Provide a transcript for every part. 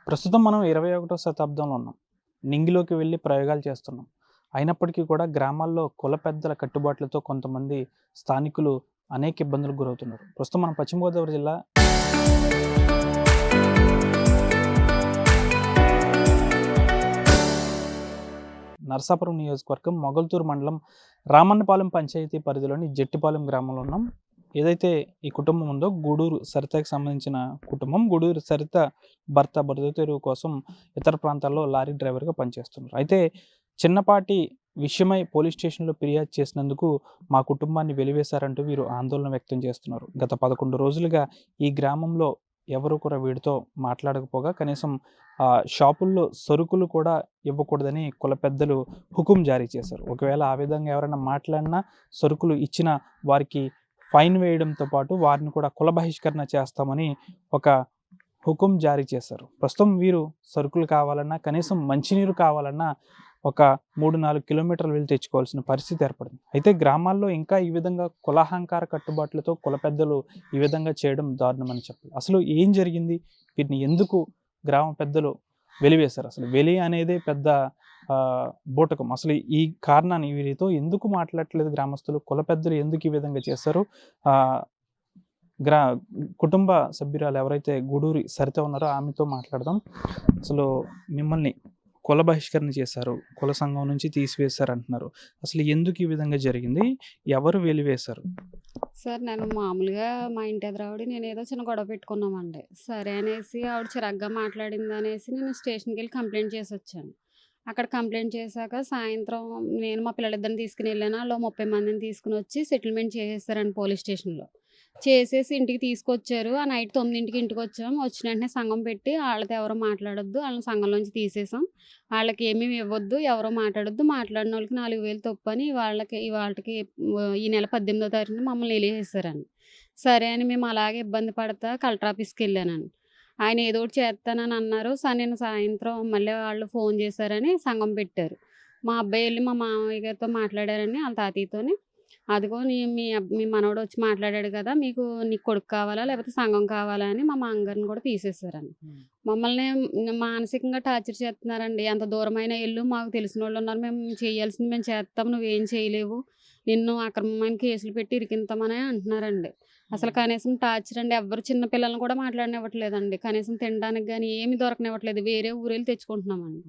ప్రస్తుతం మనం 21వ శతాబ్దంలో ఉన్నాం. నింగిలోకి వెళ్లి ప్రయోగాలు చేస్తున్నాం. అయినప్పటికీ కూడా గ్రామాల్లో కుల పెద్దల కట్టుబాట్లతో కొంతమంది స్థానికులు అనేక ఇబ్బందులకు గురవుతున్నారు. ప్రస్తుతం మనం పశ్చిమ గోదావరి జిల్లా నరసాపురం నియోజకవర్గం మొగల్తూరు మండలం రామన్నపాలెం పంచాయతీ పరిధిలోని జట్టిపాలెం గ్రామంలో ఉన్నాం. ఏదైతే ఈ కుటుంబం ఉందో గూడూరు సరితకి సంబంధించిన కుటుంబం. గూడూరు సరిత భర్త బతుకు తెరువు కోసం ఇతర ప్రాంతాల్లో లారీ డ్రైవర్గా పనిచేస్తున్నారు. అయితే చిన్నపాటి విషయమై పోలీస్ స్టేషన్లో ఫిర్యాదు చేసినందుకు మా కుటుంబాన్ని వెలివేశారంటూ వీరు ఆందోళన వ్యక్తం చేస్తున్నారు. గత 11 రోజులుగా ఈ గ్రామంలో ఎవరు కూడా వీడితో మాట్లాడకపోగా కనీసం షాపుల్లో సరుకులు కూడా ఇవ్వకూడదని కుల పెద్దలు హుకుం జారీ చేశారు. ఒకవేళ ఆ విధంగా ఎవరైనా మాట్లాడినా సరుకులు ఇచ్చిన వారికి ఫైన్ వేయడంతో పాటు వారిని కూడా కుల బహిష్కరణ చేస్తామని ఒక హుకుం జారీ చేశారు. ప్రస్తుతం వీరు సరుకులు కావాలన్నా కనీసం మంచినీరు కావాలన్నా ఒక 3-4 కిలోమీటర్లు వెళ్ళి తెచ్చుకోవాల్సిన పరిస్థితి ఏర్పడింది. అయితే గ్రామాల్లో ఇంకా ఈ విధంగా కులాహంకార కట్టుబాట్లతో కుల పెద్దలు ఈ విధంగా చేయడం దారుణమని చెప్పాలి. అసలు ఏం జరిగింది? వీటిని ఎందుకు గ్రామ పెద్దలు వెలివేశారు? అసలు వెలి అనేదే పెద్ద బూటకం. అసలు ఈ కారణాన్ని వీరితో ఎందుకు మాట్లాడట్లేదు గ్రామస్తులు? కుల పెద్దలు ఎందుకు ఈ విధంగా చేశారు? గ్రా కుటుంబ సభ్యురాలు ఎవరైతే గూడూరి సరిత ఉన్నారో ఆమెతో మాట్లాడదాం. అసలు మిమ్మల్ని కుల బహిష్కరణ చేశారు, కుల సంఘం నుంచి తీసివేశారు అంటున్నారు. అసలు ఎందుకు ఈ విధంగా జరిగింది? ఎవరు వెలివేశారు? సార్ నేను మామూలుగా మా ఇంటి ఎదురావిడ నేనేదో చిన్న గొడవ పెట్టుకున్నామండి. సరే అనేసి ఆవిడ చిరాగ్గా మాట్లాడిందనేసి నేను స్టేషన్‌కెళ్ళి కంప్లెయింట్ చేసొచ్చాను. అక్కడ కంప్లెయింట్ చేశాక సాయంత్రం నేను మా పిల్లలిద్దరిని తీసుకొని వెళ్ళాను. ఆళ్ళు 30 మందిని తీసుకొనొచ్చి సెటిల్మెంట్ చేసేసారండి పోలీస్ స్టేషన్‌లో. చేసేసి ఇంటికి తీసుకొచ్చారు. ఆ నైట్ 9కి ఇంటికొచ్చాం. వచ్చిన వెంటనే సంఘం పెట్టి ఆళ్ళతో ఎవరు మాట్లాడొద్దు. ఆళ్ళని సంఘంలోంచి తీసేసాం. ఆళ్ళకి ఏమీ ఇవ్వొద్దు. ఎవరు మాట్లాడొద్దు. మాట్లాడినోళ్ళకి 4000 తప్పని ఇవాల్టికి ఈ నెల 18దో తారీఖున మమ్మల్ని ఎలివేసేసారండి. సరే అని మేము అలాగే ఇబ్బంది పడతా కలెక్టర్ ఆఫీస్‌కెళ్ళానండి. ఆయన ఏదో ఒకటి చేస్తానని అన్నారు. నేను సాయంత్రం మళ్ళీ వాళ్ళు ఫోన్ చేశారని సంఘం పెట్టారు. మా అబ్బాయి ఎళ్లి మా మామయ్య గారితో మాట్లాడారండి ఆళ్ళ తాతయ్యతోని. అదిగో మీ మనవడు వచ్చి మాట్లాడాడు కదా! నీకు కొడుకు కావాలా? లేకపోతే సంఘం కావాలా? అని మా మామగారిని కూడా తీసేసారండి. మమ్మల్ని మానసికంగా టార్చర్ చేస్తున్నారండి. ఎంత దూరమైనా ఎళ్ళు మాకు తెలిసినోళ్ళున్నారు. మేము చేయాల్సింది మేము చేత్తాం. నువ్వేం చేయలేవు. నిన్ను అక్రమమైన కేసులు పెట్టి ఇరికింతామనే అంటున్నారండి. అసలు కనీసం టార్చర్ అండి. ఎవ్వరు చిన్న పిల్లల్ని కూడా మాట్లాడనివ్వట్లేదండి. కనీసం తినడానికి గాని ఏమి దొరకనివ్వట్లేదు. వేరే ఊరెళ్ళి తెచ్చుకుంటున్నామండి.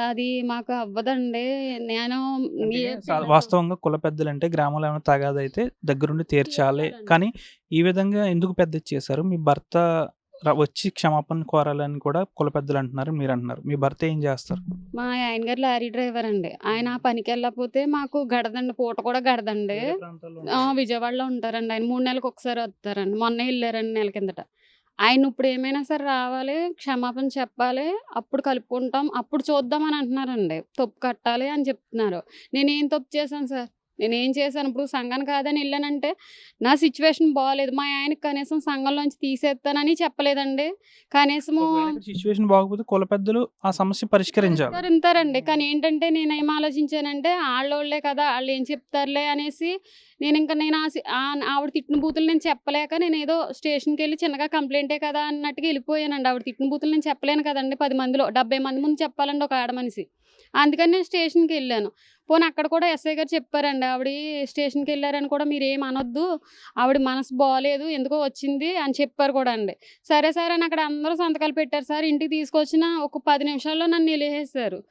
అది మాకు అవ్వదండి. నేను అంటే ఏ వాస్తవంగా కుల పెద్దలంటే గ్రామంలో ఏమైనా తగాదైతే దగ్గరుండి తీర్చాలి. తీర్చాలండి. కానీ ఈ విధంగా ఎందుకు పెద్దది చేశారు? మీ భర్త వచ్చి క్షమాపణ కోరాలని కూడా కుల పెద్దలు అంటున్నారు. మీరంటున్నారు. మీ భర్త ఏం చేస్తారు? మా ఆయన గారు లారీ డ్రైవర్ అండి. ఆయన ఆ పనికెళ్ళకపోతే మాకు గడదండి. పూట కూడా గడదండి. వేరే ప్రాంతాల్లో విజయవాడలో ఉంటారండి. ఆయన 3 నెలలకు ఒకసారి వస్తారండి. మొన్నే ఎళ్లారండి నెల కిందట. ఆయన ఇప్పుడు ఏమైనా సరే రావాలి, క్షమాపణ చెప్పాలి, అప్పుడు కలుపుకుంటాం, అప్పుడు చూద్దాం అని అంటున్నారండి. తప్పు కట్టాలి అని చెప్తున్నారు. నేనేం తప్పు చేశాను సార్? నేనేం చేశాను? ఇప్పుడు సంఘానికి కాదని ఎళ్ళానంటే నా సిట్యుయేషన్ బాలేదు. మా ఆయనకి కనీసం సంఘంలోంచి తీసేత్తానని చెప్పలేదండి. కనీసము ఒకవేళ ఇక్కడ సిట్యుయేషన్ బాగోకపోతే కుల పెద్దలు ఆ సమస్య పరిష్కరించాలి. పరిష్కరింతారండి. కానీ ఏంటంటే నేనేం ఆలోచించానంటే ఆళ్ళోళ్ళే కదా! ఆళ్ళేం చెప్తారులే అనేసి నేను ఆవిడ తిట్టిన బూతులు నేను చెప్పలేక నేనేదో స్టేషన్‌కెళ్ళి చిన్నగా కంప్లెయింటే కదా అన్నట్టుగా ఎళ్ళిపోయానండి. ఆవిడ తిట్టిన బూతులు నేను చెప్పలేను కదండీ 10 మందిలో. 70 మంది ముందు చెప్పాలండి ఒక ఆడమనిషి. అందుకని నేను స్టేషన్‌కెళ్ళాను. పోనీ అక్కడ కూడా ఎస్ఐ గారు చెప్పారండి. స్టేషన్‌కెళ్లారని కూడా మీరేం అనొద్దు. ఆవిడ మనసు బాలేదు. ఎందుకో వచ్చింది అని చెప్పారు కూడా అండి. సరే సార్ అని అక్కడ అందరూ సంతకాలు పెట్టారు సార్. ఇంటికి తీసుకొచ్చిన ఒక 10 నిమిషాల్లో నన్ను ఎలివేసేశారు.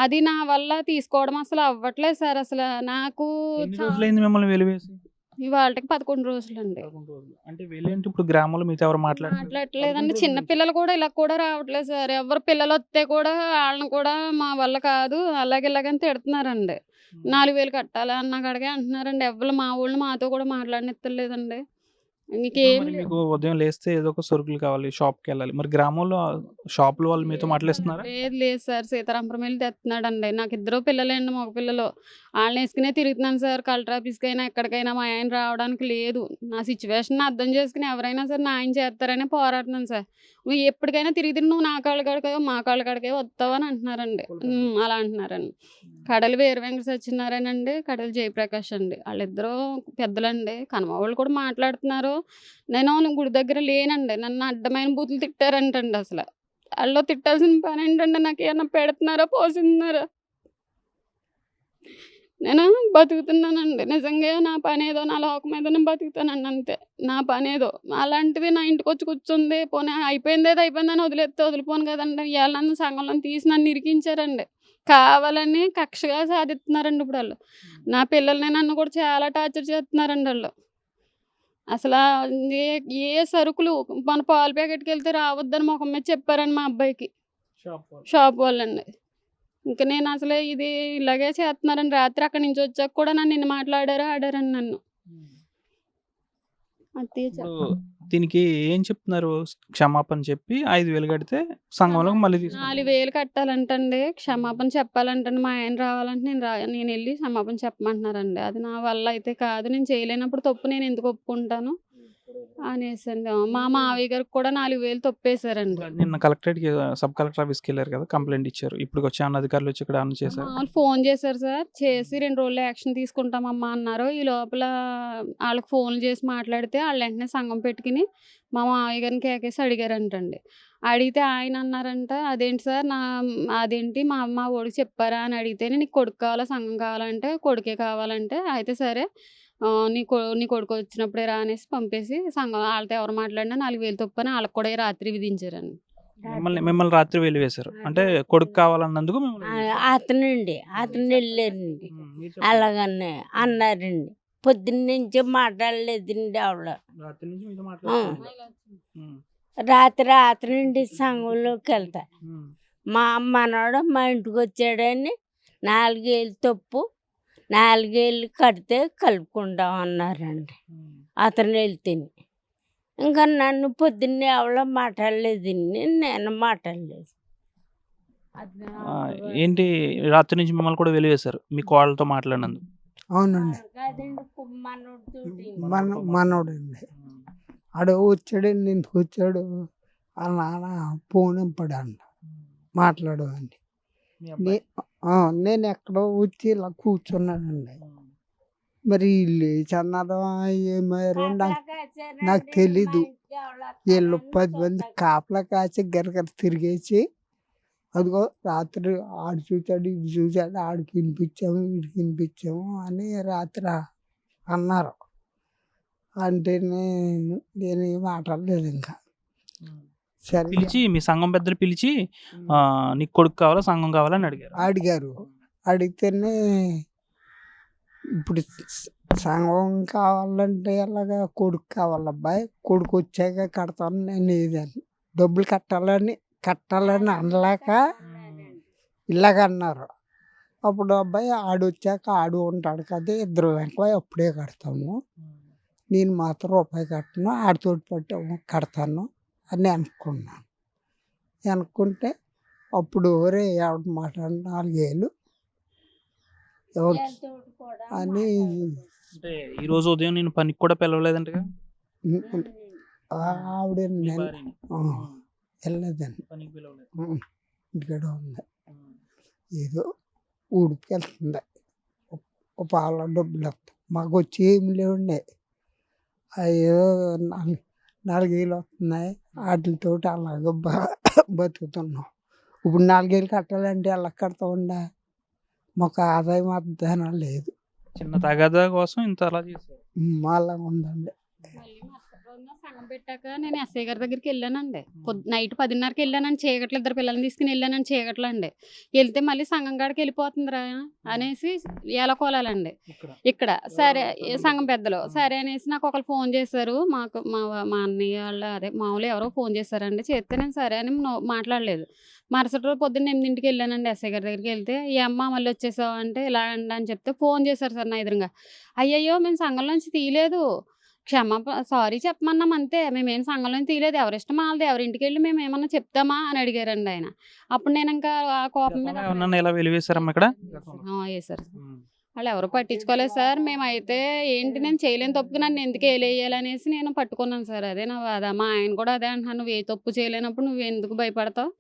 అది నా వల్ల తీసుకోవడం అసలు అవ్వట్లేదు సార్. నాకు ఎన్ని రోజులైంది మిమ్మల్ని వెలివేసి? ఇవాల్టికి 11 రోజులండి. 11 రోజులు. అంటే వెళ్ళేంటి ఇప్పుడు గ్రామంలో మీతో ఎవరు మాట్లాడట్లేదా? మాట్లాడట్లేదండి. 11 చిన్న రోజుల నుంచి. పిల్లలు కూడా ఇలా కూడా రావట్లేదు సార్. ఎవరు పిల్లలొస్తే కూడా ఆళ్ళని కూడా మా వల్ల కాదు అలాగిలాగని తిడుతున్నారండి. హ్మ్. 4000 కట్టాలా అన్న కాడికే అంటున్నారండి. ఎవ్వళ్ళు మా వోళ్ళు మాతో కూడా మాట్లాడనిత్తలేదండి. ఇప్పుడు మీకేమి మరి లేవు. మీకు ఉదయం లేస్తే ఏదో ఒక సరుకులు కావాలి, షాప్‌కెళ్ళాలి. మరి గ్రామంలో షాపుల వాళ్ళు మీతో మాటలిస్తున్నారా? లేదు సార్. సీతారామపురం ఎళ్లి తెత్తన్నాడండి. నాకిద్దరు పిల్లలండి మగపిల్లలు. ఆళ్ళనేసుకునే తిరుగుతున్నాను సార్. కలెక్టర్ ఆఫీస్‌కైనా, ఎక్కడికైనా మా ఆయన రావడానికి లేదు. నా సిట్యుయేషన్‌ని అర్థం చేసుకొని ఎవరైనా సరే న్యాయం చేత్తారనే పోరాడుతున్నాను సార్. నువ్వు ఎప్పటికైనా తిరిగి మా కాళ్ళ కాడికే వత్తావు అని అంటున్నారండి. అలా అంటున్నారండి. కడలి వీర వెంకట సత్యనారాయణ అండి, కడలి జయప్రకాష్ అండి. ఆళ్ళిద్దరూ పెద్దలండి. కనమవోళ్ళు కూడా మాట్లాడుతున్నారు. నేను గుడి దగ్గర లేనండి. నన్ను అడ్డమైన బూతులు తిట్టారంటండి అసల. వాళ్ళు తిట్టాల్సిన పని ఏంటంటే నాకు ఏమన్నా పెడుతున్నారా పోస్తున్నారా? నేను బతుకుతున్నానండి. నిజంగా నా పనేదో నా లోకం ఏదో నేను బతుకుతానండి అంతే. నా పనేదో. అలాంటిది నా ఇంటికొచ్చి కూర్చుంది. పోనీ అయిపోయిందేదో అయిపోయిందని వదిలేస్తే వదిలిపోను కదండీ! ఇయాల నన్ను సంఘంలో తీసి నన్ను ఇరికించారండి. కావాలని కక్షగా సాధిస్తున్నారండి ఇప్పుడాళ్ళు. నా పిల్లల్ని నన్ను కూడా చాలా టార్చర్ చేస్తున్నారండి ఆళ్ళు. అసలా ఏ ఏ సరుకులు మన పాలు ప్యాకెట్‌కెళ్తే రావద్దని మొఖం మీద చెప్పారండి మా అబ్బాయికి. షాప్ వాళ్ళండి. ఇంక నేనసలు ఇది ఇలాగే చేత్తన్నారని రాత్రి అక్కడి నుంచి వచ్చాక కూడా నన్ను ఇన్ని మాటలు ఆడారండి నన్ను. అది ఇప్పుడు దీనికి ఏం చెప్తున్నారు? క్షమాపణ చెప్పి 5,000 కడితే సంఘంలోకి మళ్ళీ తీసుకుంటారు. 4,000 కట్టాలంటండి. క్షమాపణ చెప్పాలంటండి. మా ఆయన రావాలంటే నేనెళ్ళి క్షమాపణ చెప్పమంటున్నారండి. అది నా వల్ల అయితే కాదు. నేను చేయలేనప్పుడు తప్పు నేను ఎందుకు ఒప్పుకుంటాను అనేసండి. మా మావయ్య గారికి కూడా 4,000 తప్పేశారండి. నిన్న కలెక్టరేట్‌కి సబ్ కలెక్టర్ ఆఫీస్‌కెళ్లారు కదా! కంప్లెయింట్ ఇచ్చారు. ఇప్పటికొచ్చి ఏమన్నా అధికారులు వచ్చి ఇక్కడ ఏమన్నా చేశారా? మామూలు ఫోన్ చేశారు సార్. చేసి 2 రోజుల్లో యాక్షన్ తీసుకుంటామమ్మా అన్నారు. ఈ లోపల ఆళ్ళకి ఫోన్లు చేసి మాట్లాడితే ఆళ్ళు వెంటనే సంఘం పెట్టుకుని మా మావయ్య గారిని కేకేసి అడిగారంటండి. అడిగితే ఆయన అన్నారంట, "అదేంటి సార్ అదేంటి మా వోడికి చెప్పారా?" అని అడిగితేనే, "నీకు కొడుకు కావాలా? సంఘం కావాలంటే కొడుకే కావాలంటే, అయితే సరే నీ కొడుకు వచ్చినప్పుడే రా" అనేసి పంపేసి సంఘం ఆళ్ళతో ఎవరు మాట్లాడినా 4,000 తప్పని ఆళ్ళకి కూడా రాత్రి విధించారండి. మిమ్మల్ని రాత్రి వెలివేశారు. అంటే కొడుకు కావాలన్నందుకు మిమ్మల్ని వెలివేశారు. అతనండి అతను వెళ్ళారండి. మీరు అలాగనే అన్నారండి. పొద్దున్నుంచి మాట్లాడలేదండి ఆవిడ. రాత్రి నుంచి మీతో మాట్లాడుతున్నారు. ఉమ్. రాత్రి నుండి సంఘంలోకి వెళ్తా. ఉమ్. మా మనవడు మా ఇంటికి వచ్చాడని 4,000 తప్పు 4,000 కడితే కలుపుకుంటాం అన్నారండి. ఉమ్. అతను వెళ్తేని ఇంకా నన్ను పొద్దున్నే ఆవిడ మాట్లాడలేదండి. నేను మాట్లాడలేదు. ఆ, ఏంటి రాత్రి నుంచి మిమ్మల్ని కూడా వెలివేశారు మీ కోళ్ళతో మాట్లాడినందుకు. అవునండి. కాదండి మనోడితోటి. మనోడండి ఆడు వచ్చాడండి, ఇంటికి వచ్చాడు. వాళ్ళ నాన్న ఫోన్ ఇంపడండి మాట్లాడు అని. మీ అబ్బాయి? నేను ఎక్కడో వచ్చి ఇలా కూర్చున్నానండి. మరి వీళ్ళు చందనం ఏమారు నాకు తెలీదు. వీళ్ళు 10 మంది కాపలా కాసి గరగర తిరిగేసి అదిగో రాత్రి ఆడు చూచాడు ఇది చూచాడు ఆడికి వినిపించాము వీడికి వినిపించాము అని రాత్రి అన్నారు. అంటే నేను ఏం మాట్లాడలేదు ఇంకా. సరే పిలిచి మీ సంఘం పెద్దలు పిలిచి నీకు కొడుకు కావాలా సంఘం కావాలని అడిగారు. అడిగారు. అడిగితేనే ఇప్పుడు సంఘం కావాలంటే అలాగా కొడుకు కావాలి అబ్బాయి, కొడుకు వచ్చాక కడతాను నేను ఏదని డబ్బులు కట్టాలని అనలేక ఇలాగ అన్నారు. అప్పుడు అబ్బాయి ఆడు వచ్చాక ఆడు ఉంటాడు కదా, ఇద్దరు వెంటనే అప్పుడే కడతాము, నేను మాత్రం రూపాయి కట్టను, ఆడితోటి పట్టి కడతాను అని అనుకున్నాను. అనుకుంటే అప్పుడు ఒరే ఎవడు మాట్లాడి 4,000 ఎవరు అని అంటే ఈ రోజు ఉదయం నేను పనికి కూడా పిలవలేదంట. ఆవిడ వెళ్ళలేదండి. ఇంటికాడ ఉంది, ఏదో ఊడికి వెళ్తుంది. ఒక పాల డబ్బులు వస్తాయి, మాకు వచ్చి ఏమి లేవండి. అయ్యో 4,000 వస్తున్నాయి, వాటితో అలాగ బతుకుతున్నాం. ఇప్పుడు 4,000 కట్టాలంటే ఎలా కడతామండి? మాకు ఆదాయం అర్థం లేదు. చిన్న తగాదా కోసం ఇంత అలా చేశారు. మళ్ళా ఉందండి. మళ్ళీ మరుసటి రోజున సంఘం పెట్టాక నేను ఎస్ఐ గారి దగ్గరికి వెళ్ళానండి. నైట్ 10:30కి వెళ్ళానండి. చీకట్లు ఇద్దరు పిల్లల్ని తీసుకుని వెళ్ళానండి చీకట్లండి. వెళ్తే మళ్ళీ సంఘం కాడికి వెళ్ళిపోతుందిరా అనేసి ఏలకోలాలండి ఇక్కడ. సరే సంఘం పెద్దలు సరే అనేసి నాకు ఒకరు ఫోన్ చేశారు. మాకు మా అన్నయ్య వాళ్ళ అదే మామూలు ఎవరో ఫోన్ చేశారండి. చేస్తే నేను సరే అని మాట్లాడలేదు. మరుసటి రోజు పొద్దున్న 8ంటికి వెళ్ళానండి ఎస్ఐ గారి దగ్గరికి. వెళ్తే ఏ అమ్మ మళ్ళీ వచ్చేసావు అంటే ఇలా అండి అని చెప్తే ఫోన్ చేశారు సార్ నా ఎదురుగా. అయ్యయ్యో మేము సంఘంలోంచి తీయలేదు, సారీ చెప్పమన్నాం అంతే, మేమేం సంఘంలోంచి తీయలేదు, ఎవరిష్టం వాళ్ళది, ఎవరింటికి వెళ్ళి మేము ఏమన్నా చెప్తామా అని అడిగారండి ఆయన. అప్పుడు నేను ఇంకా ఆ కోపం మీద ఎవరన్నా ఇలా వెలివేశారమ్మా ఇక్కడ? వేశారు. వాళ్ళు ఎవరు పట్టించుకోలేదు సార్. మేమైతే ఏంటి నేను చేయలేని తప్పుకి నన్ను ఎందుకు వేయాలనేసి నేను పట్టుకున్నాను సార్. అదే నా బాధ. మా ఆయన కూడా అదే అంటున్నాను, నువ్వు ఏ తప్పు చేయలేనప్పుడు నువ్వు ఎందుకు భయపడతావు,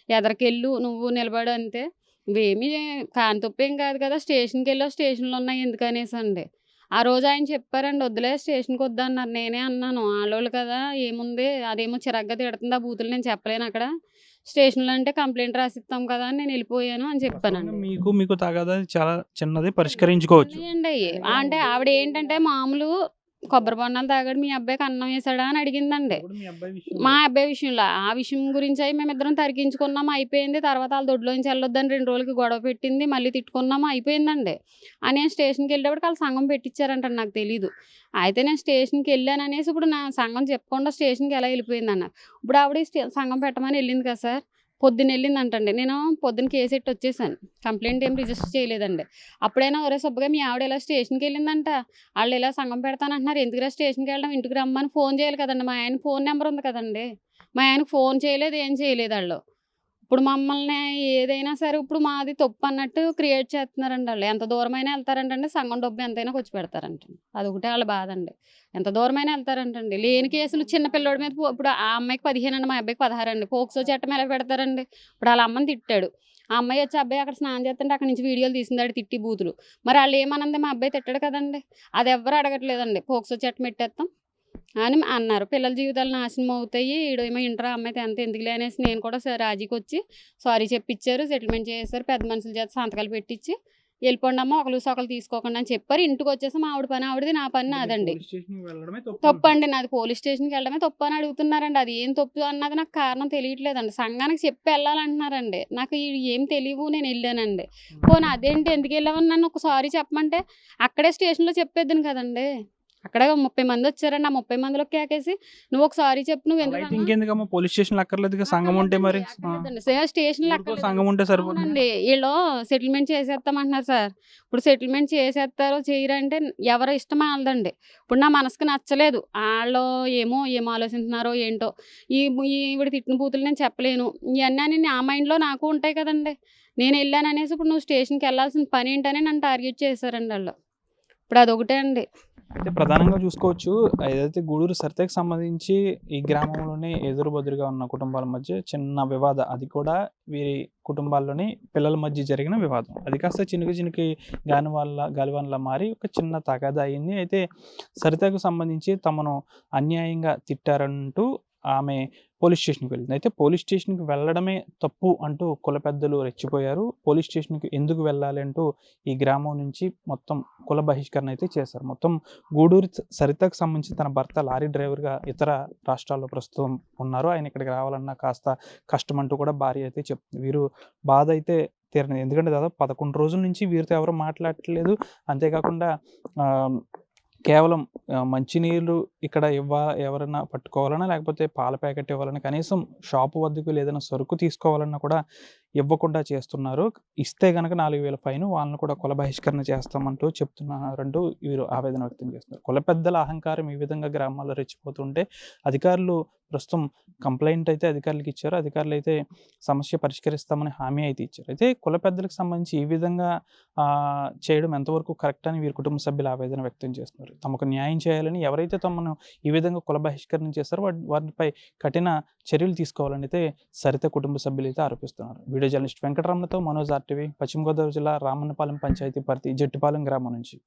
ఎదరికెళ్ళు నువ్వు నిలబడు అంతే, నువ్వేమీ కాని తప్పు ఏం కాదు కదా, స్టేషన్కి వెళ్ళావు స్టేషన్లో ఉన్నాయి ఎందుకు అనేసి అండి. ఆ రోజు ఆయన చెప్పారండి, వద్దులే స్టేషన్కి వద్దన్నారు. నేనే అన్నాను ఆడవాళ్ళు కదా ఏముంది, అదేమో చిరాగ్గా తిడుతుంది ఆ బూతులు నేను చెప్పలేను అక్కడ, స్టేషన్లో అంటే కంప్లైంట్ రాసిస్తాం కదా అని నేను వెళ్ళిపోయాను అని చెప్పానండి. మీకు తగాదా చాలా చిన్నది, పరిష్కరించుకోవచ్చు. ఉన్నాయండి అయ్యి. అంటే ఆవిడ ఏంటంటే మామూలు కొబ్బరి బొండాలు తాగాడు మీ అబ్బాయికి అన్నం వేసాడా అని అడిగిందండి. ఇప్పుడు మీ అబ్బాయి మా అబ్బాయి విషయంలో ఆ విషయం గురించి అయి మేమిద్దరం తరిగించుకున్నాము అయిపోయింది. తర్వాత వాళ్ళ దొడ్లోంచి వెళ్ళొద్దని 2 రోజులకి గొడవ పెట్టింది. మళ్ళీ తిట్టుకున్నాము అయిపోయిందండి. నేను స్టేషన్కి వెళ్ళేటప్పటికి వాళ్ళు సంఘం పెట్టించారంట నాకు తెలీదు. అయితే నేను స్టేషన్కి వెళ్ళాను అనేసి ఇప్పుడు నా సంఘం చెప్పకుండా స్టేషన్కి ఎలా వెళ్ళిపోయిందన్నారు. ఇప్పుడు ఆవిడ సంఘం పెట్టమని వెళ్ళింది కదా సార్, పొద్దున్న వెళ్ళిందంటండి. నేను పొద్దున్న కేసు ఎట్టి వచ్చేసాను. కంప్లైంట్ ఏం రిజిస్టర్ చేయలేదండి. అప్పుడైనా ఒరే సుబ్బగా మీ ఆవిడ ఇలా స్టేషన్కి వెళ్ళిందంట, వాళ్ళు ఇలా సంఘం పెడతానంటున్నారు, ఎందుకురా స్టేషన్కి వెళ్ళడం, ఇంటికి రమ్మని ఫోన్ చేయాలి కదండి. మా ఆయన ఫోన్ నెంబర్ ఉంది కదండి. మా ఆయనకు ఫోన్ చేయలేదు, ఏం చేయలేదు వాళ్ళు. ఇప్పుడు మమ్మల్ని ఏదైనా సరే ఇప్పుడు మాది తప్పు అన్నట్టు క్రియేట్ చేస్తున్నారండి వాళ్ళు. ఎంత దూరమైనా వెళ్తారంటండి, సంఘం డబ్బు ఎంతైనా ఖర్చు పెడతారంటండి. అదొకటే వాళ్ళ బాధ అండి. ఎంత దూరమైనా వెళ్తారంటండి. లేని కేసులు చిన్న పిల్లోడి మీద ఇప్పుడు ఆ అమ్మాయికి 15 అండి, మా అబ్బాయికి 16 అండి. పోక్సో చట్టం ఎలా పెడతారండి. ఇప్పుడు వాళ్ళ అమ్మని తిట్టాడు. ఆ అమ్మాయి వచ్చి అబ్బాయి అక్కడ స్నానం చేస్తుంటే అక్కడ నుంచి వీడియోలు తీసిందాడు తిట్టి బూతులు. మరి వాళ్ళు ఏమనంది, మా అబ్బాయి తిట్టాడు కదండి. అది ఎవ్వరు అడగట్లేదండి. పోక్సో చట్టం పెట్టేస్తాం అని అన్నారు. పిల్లల జీవితాలు నాశనం అవుతాయి, ఈడేమో ఇంటర్ అమ్మాయి 10th ఎందుకులే అనేసి నేను కూడా రాజీకి వచ్చి సారీ చెప్పించారు, సెటిల్మెంట్ చేశారు. పెద్ద మనుషుల చేత సంతకాలు పెట్టించి వెళ్ళిపోండి అమ్మ, ఒకరు ఒకరు తీసుకోకుండా అని చెప్పారు. ఇంటికి వచ్చేసి మా ఆవిడ పని ఆవిడది, నా పని నాదండి. తప్పు అండి నాది. పోలీస్ స్టేషన్కి వెళ్ళడమే తప్పు అని అడుగుతున్నారండి. అది ఏం తప్పు అన్నది నాకు కారణం తెలియట్లేదండి. సంఘానికి చెప్పి వెళ్ళాలంటున్నారండి. నాకు ఏం తెలియవు, నేను వెళ్ళానండి. పోనీ అదేంటి ఎందుకు వెళ్ళామని నన్ను ఒక సారీ చెప్పమంటే అక్కడే స్టేషన్లో చెప్పేద్దును కదండి. అక్కడ 30 మంది వచ్చారండి. ఆ 30 మందిలో కేకేసి నువ్వు ఒక సారీ చెప్పు, నువ్వు ఎందుకు ఇంకెందుకమ్మా పోలీస్ స్టేషన్ అక్కర్లేదు, సంఘం ఉంటే మరి స్టేషన్లో సంఘం ఉంటే సరిపోతుంది. వీళ్ళు సెటిల్మెంట్ చేసేస్తామంటున్నారు సార్. ఇప్పుడు సెటిల్మెంట్ చేసేస్తారో చేయరంటే ఎవరి ఇష్టం వాళ్ళదండి. ఇప్పుడు నా మనసుకు నచ్చలేదు, వాళ్ళు ఏం ఆలోచిస్తున్నారో ఏంటో. ఈవిడ తిట్టిన బూతులు నేను చెప్పలేను. ఇవన్నీ నా మైండ్లో నాకు ఉంటాయి కదండి. నేను వెళ్ళాను అనేసి ఇప్పుడు నువ్వు స్టేషన్కి వెళ్ళాల్సిన పని ఏంటని నన్ను టార్గెట్ చేశారండి వాళ్ళు. ఇప్పుడు అదొకటే అండి. అయితే ప్రధానంగా చూసుకోవచ్చు, ఏదైతే గూడూరు సరితకి సంబంధించి ఈ గ్రామంలోనే ఎదురుబెదురుగా ఉన్న కుటుంబాల మధ్య చిన్న వివాదం, అది కూడా వీరి కుటుంబాల్లోని పిల్లల మధ్య జరిగిన వివాదం. అది కాస్త చినికి గాలివాన్లా మారి ఒక చిన్న తగాదా అయింది. అయితే సరితకు సంబంధించి తమను అన్యాయంగా తిట్టారంటూ ఆమె పోలీస్ స్టేషన్కి వెళ్ళింది. అయితే పోలీస్ స్టేషన్కి వెళ్ళడమే తప్పు అంటూ కుల పెద్దలు రెచ్చిపోయారు. పోలీస్ స్టేషన్కి ఎందుకు వెళ్ళాలి అంటూ ఈ గ్రామం నుంచి మొత్తం కుల బహిష్కరణ అయితే చేశారు. మొత్తం గూడూరు సరితకు సంబంధించి తన భర్త లారీ డ్రైవర్గా ఇతర రాష్ట్రాల్లో ప్రస్తుతం ఉన్నారు. ఆయన ఇక్కడికి రావాలన్నా కాస్త కష్టం అంటూ కూడా భార్య అయితే చెప్తుంది. వీరు బాధ అయితే తీరనిది. ఎందుకంటే దాదాపు 11 రోజుల నుంచి వీరితో ఎవరు మాట్లాడట్లేదు. అంతేకాకుండా కేవలం మంచినీళ్ళు ఇక్కడ ఎవరైనా పట్టుకోవాలన్నా, లేకపోతే పాల ప్యాకెట్ ఇవ్వాలన్నా, కనీసం షాపు వద్దకు ఏదైనా సరుకు తీసుకోవాలన్నా కూడా ఇవ్వకుండా చేస్తున్నారు. ఇస్తే గనక 4000 ఫైన్, వాళ్ళని కూడా కుల బహిష్కరణ చేస్తామంటూ చెప్తున్నారంటూ వీరు ఆవేదన వ్యక్తం చేస్తున్నారు. కుల పెద్దల అహంకారం ఈ విధంగా గ్రామాల్లో రెచ్చిపోతుంటే అధికారులు ప్రస్తుతం కంప్లైంట్ అయితే అధికారులకు ఇచ్చారు. అధికారులు అయితే సమస్య పరిష్కరిస్తామని హామీ అయితే ఇచ్చారు. అయితే కుల పెద్దలకు సంబంధించి ఈ విధంగా చేయడం ఎంతవరకు కరెక్ట్ అని వీరి కుటుంబ సభ్యులు ఆవేదన వ్యక్తం చేస్తున్నారు. తమకు న్యాయం చేయాలని, ఎవరైతే తమను ఈ విధంగా కుల బహిష్కరణ చేస్తారో వారిపై కఠిన చర్యలు తీసుకోవాలని అయితే సరిత కుటుంబ సభ్యులు అయితే ఆరోపిస్తున్నారు. వీడియో జర్నలిస్ట్ వెంకటరమణతో మనోజ్ RTV, పశ్చిమ గోదావరి జిల్లా రామన్నపాలెం పంచాయతీ పరిధి జట్టిపాలెం గ్రామం నుంచి.